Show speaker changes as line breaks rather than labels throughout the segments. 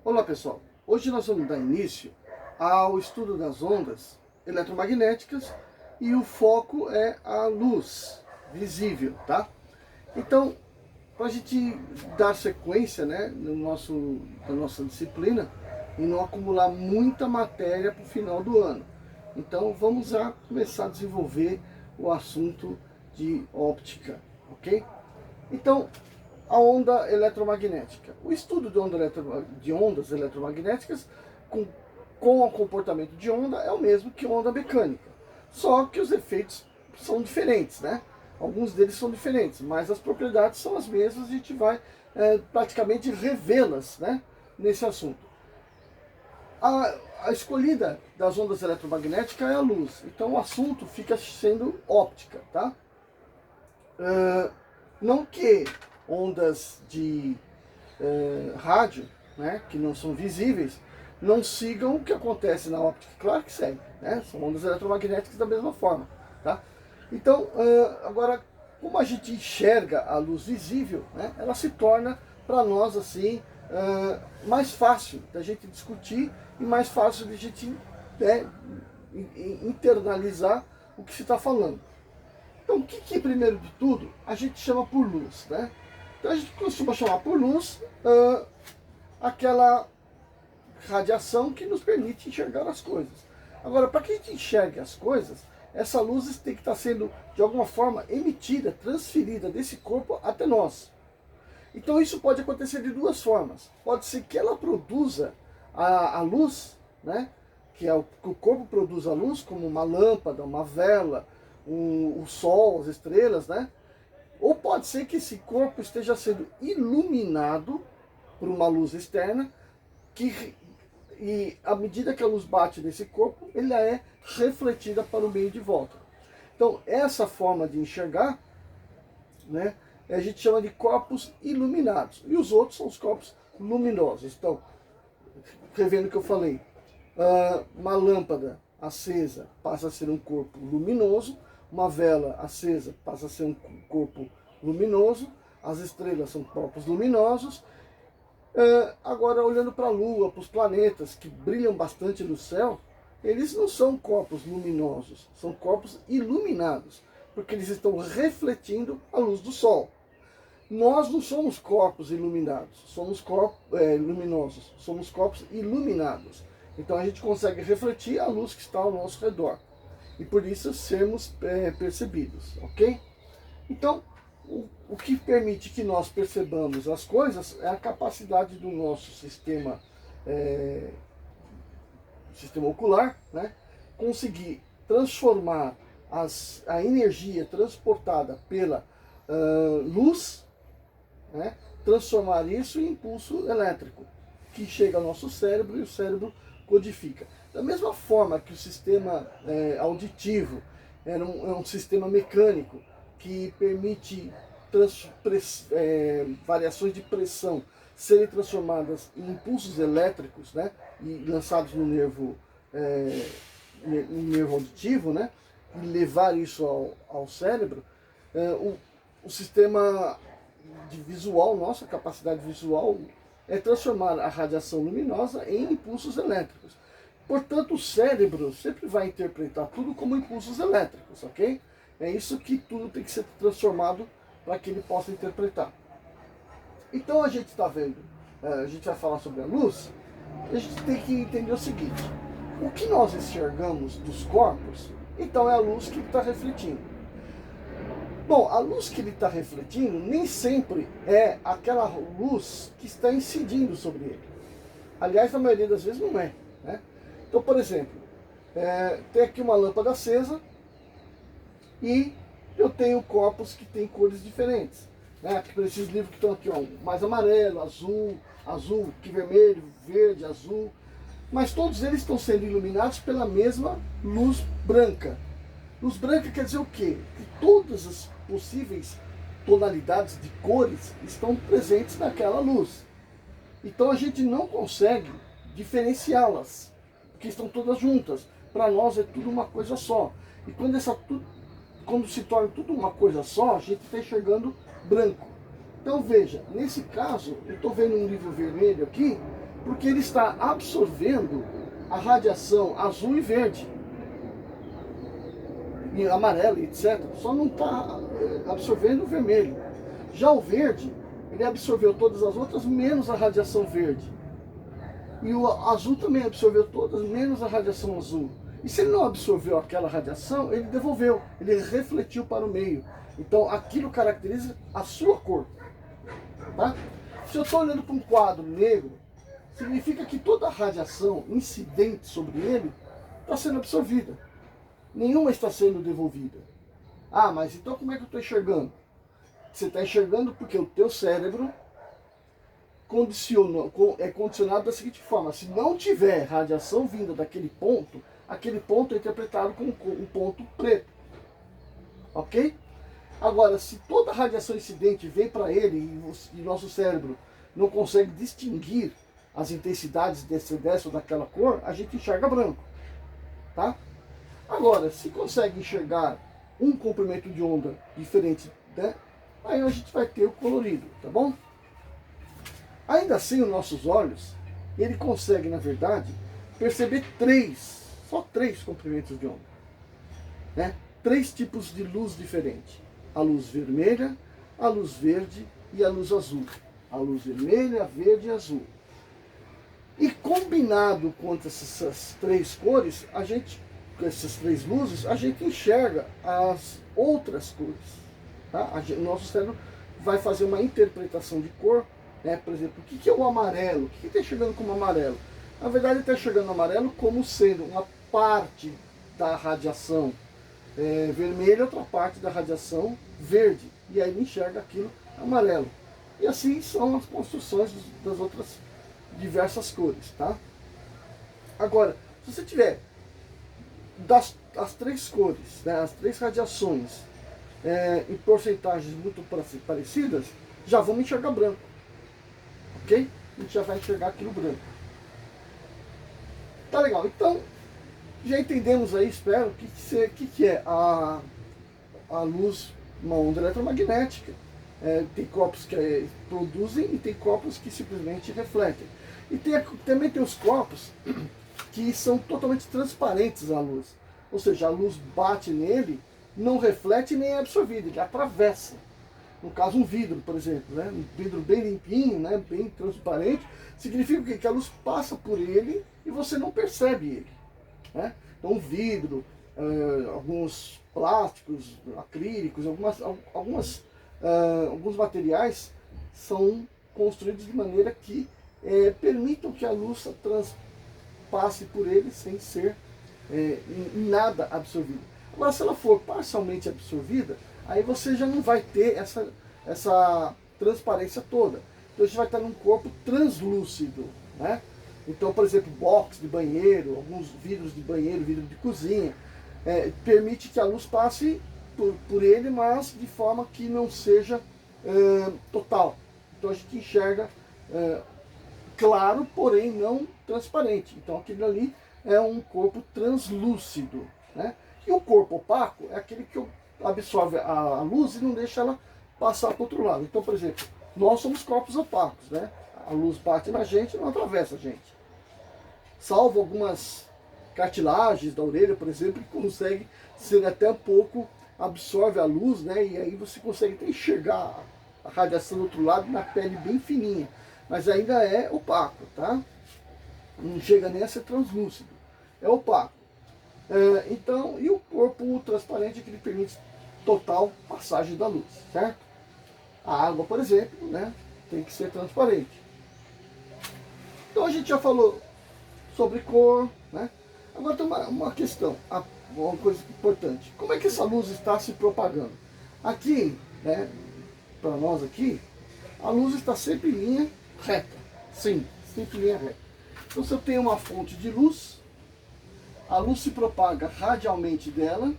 Olá pessoal, hoje nós vamos dar início ao estudo das ondas eletromagnéticas e o foco é a luz visível, tá? Então, para a gente dar sequência, né, na nossa disciplina e não acumular muita matéria para o final do ano. Então vamos já começar a desenvolver o assunto de óptica, ok? Então, a onda eletromagnética. O estudo de ondas eletromagnéticas com o comportamento de onda é o mesmo que onda mecânica. Só que os efeitos são diferentes, né? Alguns deles são diferentes, mas as propriedades são as mesmas e a gente vai praticamente revê-las, né, nesse assunto. A escolhida das ondas eletromagnéticas é a luz. Então o assunto fica sendo óptica, tá? Não que ondas de rádio, né, que não são visíveis, não sigam o que acontece na óptica. Claro que seguem, né? São ondas eletromagnéticas da mesma forma, tá? Então, agora, como a gente enxerga a luz visível, né, ela se torna para nós assim mais fácil da gente discutir e mais fácil de a gente internalizar o que se está falando. Então, o que primeiro de tudo a gente chama por luz, né? Então a gente costuma chamar por luz aquela radiação que nos permite enxergar as coisas. Agora, para que a gente enxergue as coisas, essa luz tem que estar sendo, de alguma forma, emitida, transferida desse corpo até nós. Então isso pode acontecer de duas formas. Pode ser que ela produza a luz, né? Que o corpo produz a luz, como uma lâmpada, uma vela, o sol, as estrelas, né? Ou pode ser que esse corpo esteja sendo iluminado por uma luz externa, e à medida que a luz bate nesse corpo, ela é refletida para o meio de volta. Então, essa forma de enxergar, né, a gente chama de corpos iluminados. E os outros são os corpos luminosos. Então, revendo o que eu falei, uma lâmpada acesa passa a ser um corpo luminoso, uma vela acesa passa a ser um corpo luminoso, as estrelas são corpos luminosos. Agora, olhando para a Lua, para os planetas que brilham bastante no céu, eles não são corpos luminosos, são corpos iluminados, porque eles estão refletindo a luz do Sol. Nós não somos corpos iluminados, somos corpos luminosos, somos corpos iluminados. Então a gente consegue refletir a luz que está ao nosso redor e por isso sermos percebidos, ok? Então, o que permite que nós percebamos as coisas é a capacidade do nosso sistema ocular, né, conseguir transformar a energia transportada pela luz, né, transformar isso em impulso elétrico, que chega ao nosso cérebro e o cérebro codifica. Da mesma forma que o sistema auditivo é um sistema mecânico que permite variações de pressão serem transformadas em impulsos elétricos, né, e lançados no nervo auditivo, né, e levar isso ao cérebro, o sistema visual, nossa capacidade visual, é transformar a radiação luminosa em impulsos elétricos. Portanto, o cérebro sempre vai interpretar tudo como impulsos elétricos, ok? É isso que tudo tem que ser transformado para que ele possa interpretar. Então a gente está vendo, a gente vai falar sobre a luz, a gente tem que entender o seguinte: o que nós enxergamos dos corpos, então é a luz que está refletindo. Bom, a luz que ele está refletindo nem sempre é aquela luz que está incidindo sobre ele. Aliás, na maioria das vezes não é, né? Então, por exemplo, tem aqui uma lâmpada acesa e eu tenho corpos que têm cores diferentes, né? Por esses livros que estão aqui, ó, mais amarelo, azul, que vermelho, verde, azul. Mas todos eles estão sendo iluminados pela mesma luz branca. Luz branca quer dizer o quê? Que todas as possíveis tonalidades de cores estão presentes naquela luz. Então a gente não consegue diferenciá-las, porque estão todas juntas. Para nós é tudo uma coisa só. E quando se torna tudo uma coisa só, a gente está enxergando branco. Então veja, nesse caso, eu estou vendo um livro vermelho aqui, Porque ele está absorvendo a radiação azul e verde, e amarelo, etc. Só não está absorvendo o vermelho. Já o verde, ele absorveu todas as outras, menos a radiação verde. E o azul também absorveu todas, menos a radiação azul. E se ele não absorveu aquela radiação, ele devolveu, ele refletiu para o meio. Então aquilo caracteriza a sua cor. Tá? Se eu estou olhando para um quadro negro, significa que toda a radiação incidente sobre ele está sendo absorvida. Nenhuma está sendo devolvida. Ah, mas então como é que eu estou enxergando? Você está enxergando porque o teu cérebro é condicionado da seguinte forma: se não tiver radiação vinda daquele ponto, aquele ponto é interpretado como um ponto preto. Ok? Agora, se toda a radiação incidente vem para ele e nosso cérebro não consegue distinguir as intensidades dessa ou daquela cor, a gente enxerga branco. Tá? Agora, se consegue enxergar um comprimento de onda diferente, né, aí a gente vai ter o colorido, tá bom? Ainda assim, os nossos olhos, ele consegue, na verdade, perceber só três comprimentos de onda. Né? 3 tipos de luz diferentes. A luz vermelha, a luz verde e a luz azul. A luz vermelha, verde e azul. E combinado com essas 3 cores, com essas 3 luzes, a gente enxerga as outras cores. Tá? O nosso cérebro vai fazer uma interpretação de cor. Por exemplo, o que é o amarelo? O que está enxergando como amarelo? Na verdade, ele está enxergando o amarelo como sendo uma parte da radiação vermelha, outra parte da radiação verde. E aí ele enxerga aquilo amarelo. E assim são as construções das outras diversas cores. Tá? Agora, se você tiver as 3 cores, né, as 3 radiações em porcentagens muito parecidas, já vamos enxergar branco. Ok? A gente já vai enxergar aquilo branco. Tá legal. Então, já entendemos aí, espero, o que é a luz, uma onda eletromagnética. Tem corpos que produzem e tem corpos que simplesmente refletem. E também tem os corpos que são totalmente transparentes à luz. Ou seja, a luz bate nele, não reflete nem é absorvida, ele atravessa. No caso, um vidro, por exemplo, né? Um vidro bem limpinho, né? Bem transparente, significa o quê? Que a luz passa por ele e você não percebe ele. Né? Então, um vidro, alguns plásticos, acrílicos, alguns materiais são construídos de maneira que permitam que a luz passe por ele sem ser nada absorvida. Agora, se ela for parcialmente absorvida, aí você já não vai ter essa transparência toda. Então a gente vai estar num corpo translúcido. Né? Então, por exemplo, box de banheiro, alguns vidros de banheiro, vidro de cozinha, permite que a luz passe por ele, mas de forma que não seja total. Então a gente enxerga claro, porém não transparente. Então aquele ali é um corpo translúcido. Né? E o corpo opaco é aquele que absorve a luz e não deixa ela passar para o outro lado. Então, por exemplo, nós somos corpos opacos. Né? A luz bate na gente e não atravessa a gente. Salvo algumas cartilagens da orelha, por exemplo, que consegue ser até um pouco, absorve a luz, né? E aí você consegue até enxergar a radiação do outro lado na pele bem fininha. Mas ainda é opaco, tá? Não chega nem a ser translúcido. É opaco. Então, e o corpo transparente que ele permite total passagem da luz, certo? A água, por exemplo, né, tem que ser transparente. Então a gente já falou sobre cor, né? Agora tem uma questão, uma coisa importante. Como é que essa luz está se propagando? Aqui, né, para nós aqui, a luz está sempre em linha reta. Sim, sempre em linha reta. Então se eu tenho uma fonte de luz, a luz se propaga radialmente dela,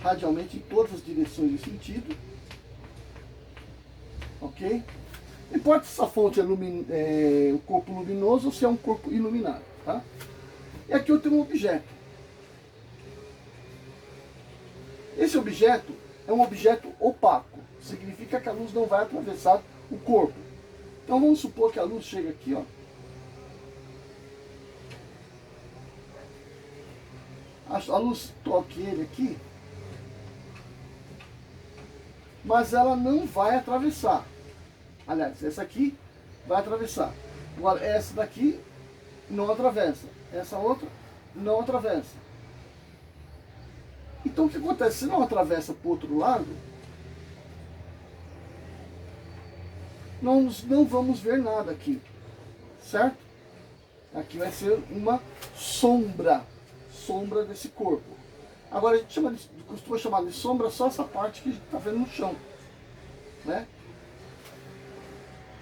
radialmente em todas as direções e sentido. Ok? Não importa se essa fonte é um corpo luminoso ou se é um corpo iluminado. Tá? E aqui eu tenho um objeto. Esse objeto é um objeto opaco. Significa que a luz não vai atravessar o corpo. Então vamos supor que a luz chega aqui, ó. A luz toque ele aqui, mas ela não vai atravessar. Aliás, essa aqui vai atravessar. Agora, essa daqui não atravessa. Essa outra não atravessa. Então o que acontece? Se não atravessa para o outro lado, nós não vamos ver nada aqui. Certo? Aqui vai ser uma sombra. Sombra desse corpo. Agora a gente costuma chamar de sombra só essa parte que a gente está vendo no chão, né?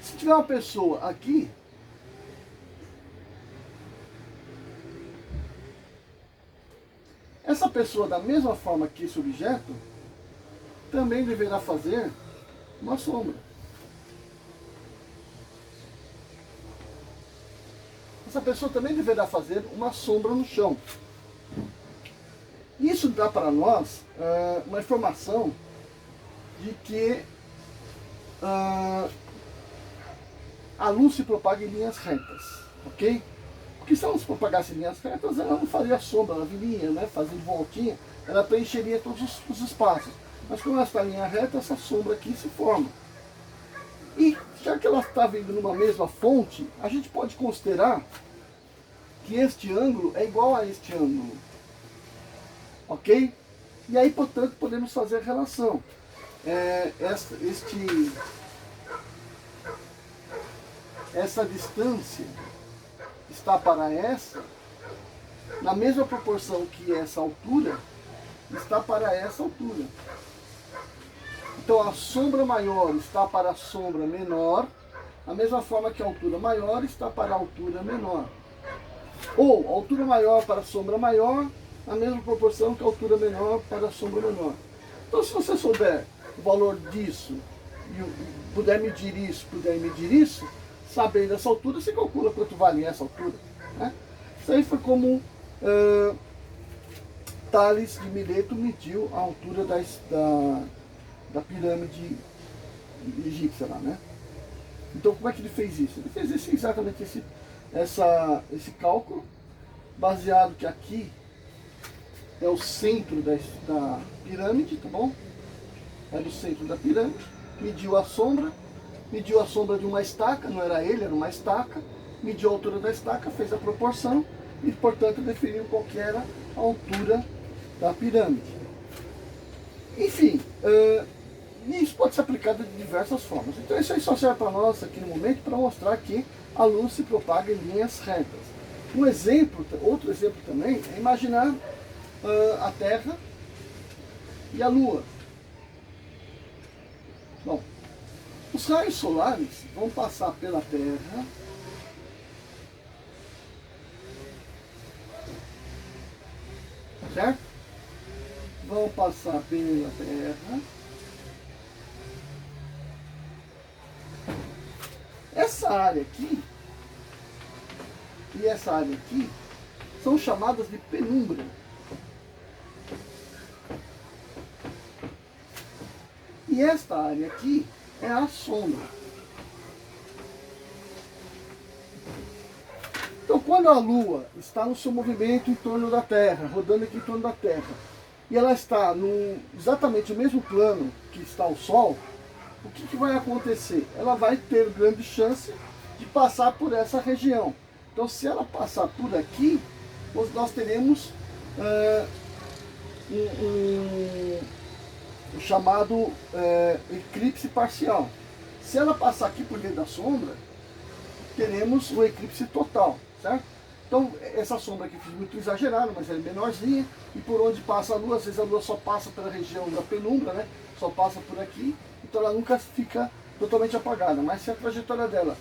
Se tiver uma pessoa aqui, essa pessoa, da mesma forma que esse objeto, também deverá fazer uma sombra. Essa pessoa também deverá fazer uma sombra no chão. Isso dá para nós uma informação de que a luz se propaga em linhas retas, ok? Porque se ela se propagasse em linhas retas, ela não faria sombra, ela viria, né, fazendo voltinha, ela preencheria todos os espaços. Mas como ela está em linha reta, essa sombra aqui se forma. E já que ela está vindo numa mesma fonte, a gente pode considerar que este ângulo é igual a este ângulo. Ok? E aí, portanto, podemos fazer a relação. Essa distância está para essa, na mesma proporção que essa altura está para essa altura. Então a sombra maior está para a sombra menor, da mesma forma que a altura maior está para a altura menor. Ou a altura maior para a sombra maior, na mesma proporção que a altura menor para a sombra menor. Então, se você souber o valor disso, e puder medir isso, sabendo essa altura, você calcula quanto vale essa altura. Né? Isso aí foi como Tales de Mileto mediu a altura da pirâmide egípcia lá, né? Então, como é que ele fez isso? Ele fez exatamente esse cálculo, baseado que aqui é o centro da pirâmide, tá bom? É do centro da pirâmide, mediu a sombra de uma estaca, não era ele, era uma estaca, mediu a altura da estaca, fez a proporção e, portanto, definiu qual que era a altura da pirâmide. Enfim, isso pode ser aplicado de diversas formas. Então isso aí só serve para nós aqui no momento para mostrar que a luz se propaga em linhas retas. Outro exemplo também é imaginar a Terra e a Lua. Bom, os raios solares vão passar pela Terra, certo? Vão passar pela Terra. Essa área aqui e essa área aqui são chamadas de penumbra. E esta área aqui é a sombra. Então, quando a Lua está no seu movimento em torno da Terra, rodando aqui em torno da Terra, e ela está exatamente no mesmo plano que está o Sol, o que vai acontecer? Ela vai ter grande chance de passar por essa região. Então, se ela passar por aqui, nós teremos o chamado eclipse parcial. Se ela passar aqui por dentro da sombra, teremos o eclipse total, certo? Então, essa sombra aqui foi muito exagerada, mas ela é menorzinha, e por onde passa a Lua, às vezes a Lua só passa pela região da penumbra, né? Só passa por aqui, então ela nunca fica totalmente apagada. Mas se a trajetória dela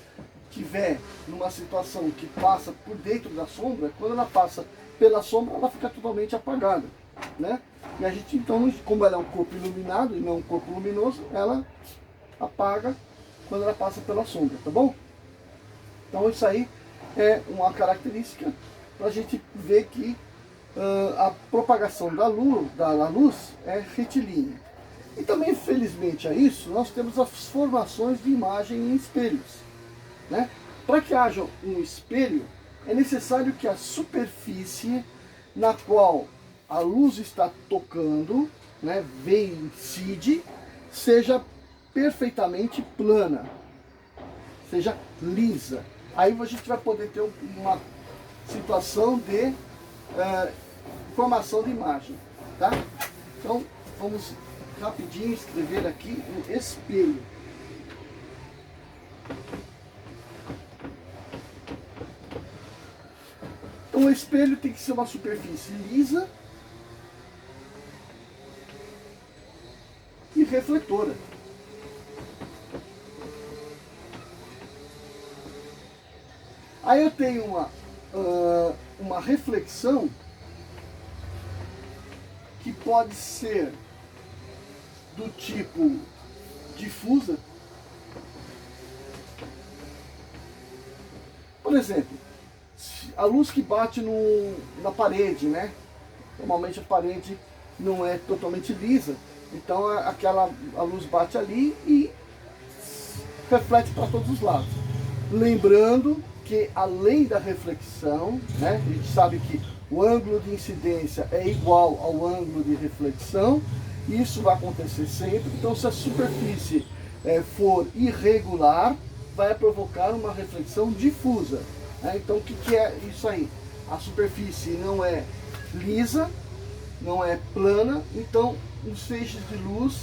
tiver numa situação que passa por dentro da sombra, quando ela passa pela sombra, ela fica totalmente apagada, né? E a gente, então, como ela é um corpo iluminado e não um corpo luminoso, ela apaga quando ela passa pela sombra, tá bom? Então isso aí é uma característica para a gente ver que a propagação da luz é retilínea. E também, felizmente a isso, nós temos as formações de imagem em espelhos. né? Para que haja um espelho, é necessário que a superfície na qual a luz está tocando, né, incide, seja perfeitamente plana, seja lisa. Aí a gente vai poder ter uma situação de formação de imagem, tá? Então vamos rapidinho escrever aqui o espelho. Então o espelho tem que ser uma superfície lisa e refletora. Aí eu tenho uma reflexão que pode ser do tipo difusa. Por exemplo, a luz que bate na parede, né? Normalmente a parede não é totalmente lisa, então a luz bate ali e reflete para todos os lados. Lembrando que além da reflexão, né, a gente sabe que o ângulo de incidência é igual ao ângulo de reflexão, isso vai acontecer sempre. Então se a superfície for irregular, vai provocar uma reflexão difusa. Então o que é isso aí? A superfície não é lisa, não é plana, então os feixes de luz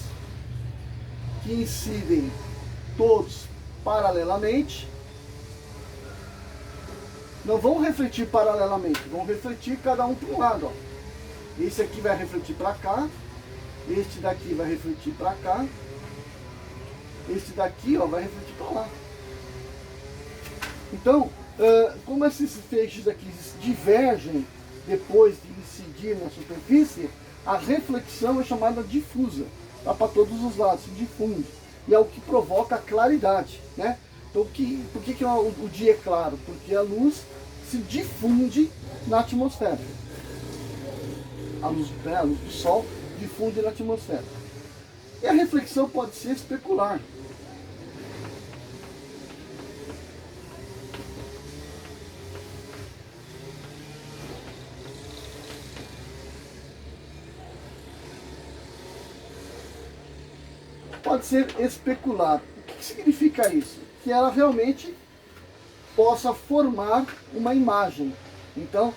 que incidem todos paralelamente não vão refletir paralelamente, vão refletir cada um para um lado. Ó. Esse aqui vai refletir para cá, este daqui vai refletir para cá, este daqui vai refletir para lá. Então, como esses feixes aqui divergem depois de incidir na superfície, a reflexão é chamada difusa, tá para todos os lados, se difunde, e é o que provoca a claridade, né? Então, por que o dia é claro? Porque a luz se difunde na atmosfera. A luz do Sol difunde na atmosfera. E a reflexão pode ser especular. Pode ser especular. O que significa isso? Que ela realmente possa formar uma imagem. Então,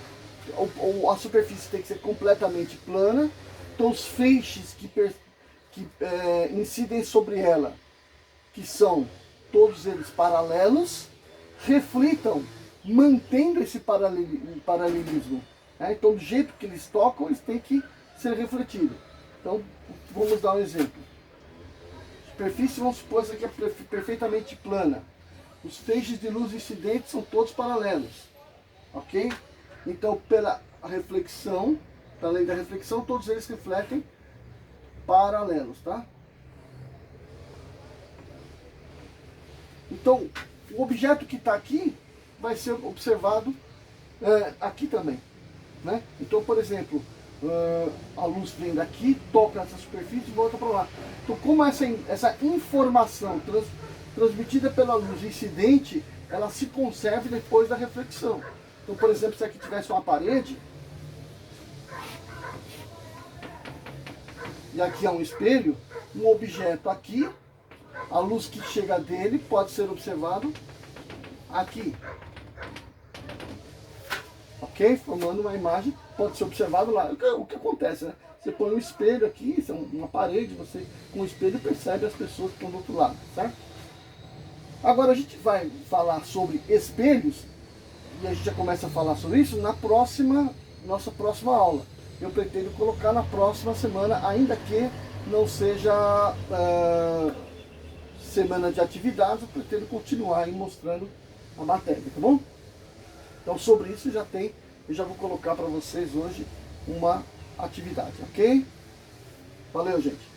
a superfície tem que ser completamente plana, então os feixes que incidem sobre ela, que são todos eles paralelos, reflitam, mantendo esse paralelismo. Então, do jeito que eles tocam, eles têm que ser refletidos. Então, vamos dar um exemplo. Superfície, vamos supor que é perfeitamente plana. Os feixes de luz incidentes são todos paralelos, ok? Então, pela reflexão, pela lei da reflexão, todos eles refletem paralelos, tá? Então, o objeto que está aqui vai ser observado aqui também, né? Então, por exemplo, a luz vem daqui, toca nessa superfície e volta para lá. Então, como essa informação transmitida pela luz incidente, ela se conserva depois da reflexão. Então, por exemplo, se aqui tivesse uma parede, e aqui é um espelho, um objeto aqui, a luz que chega dele pode ser observado aqui. Ok? Formando uma imagem, pode ser observado lá. O que acontece, né? Você põe um espelho aqui, isso é uma parede, você com o espelho percebe as pessoas que estão do outro lado, certo? Agora a gente vai falar sobre espelhos, e a gente já começa a falar sobre isso na nossa próxima aula. Eu pretendo colocar na próxima semana, ainda que não seja semana de atividades, eu pretendo continuar aí mostrando a matéria, tá bom? Então sobre isso eu já vou colocar para vocês hoje uma atividade, ok? Valeu, gente!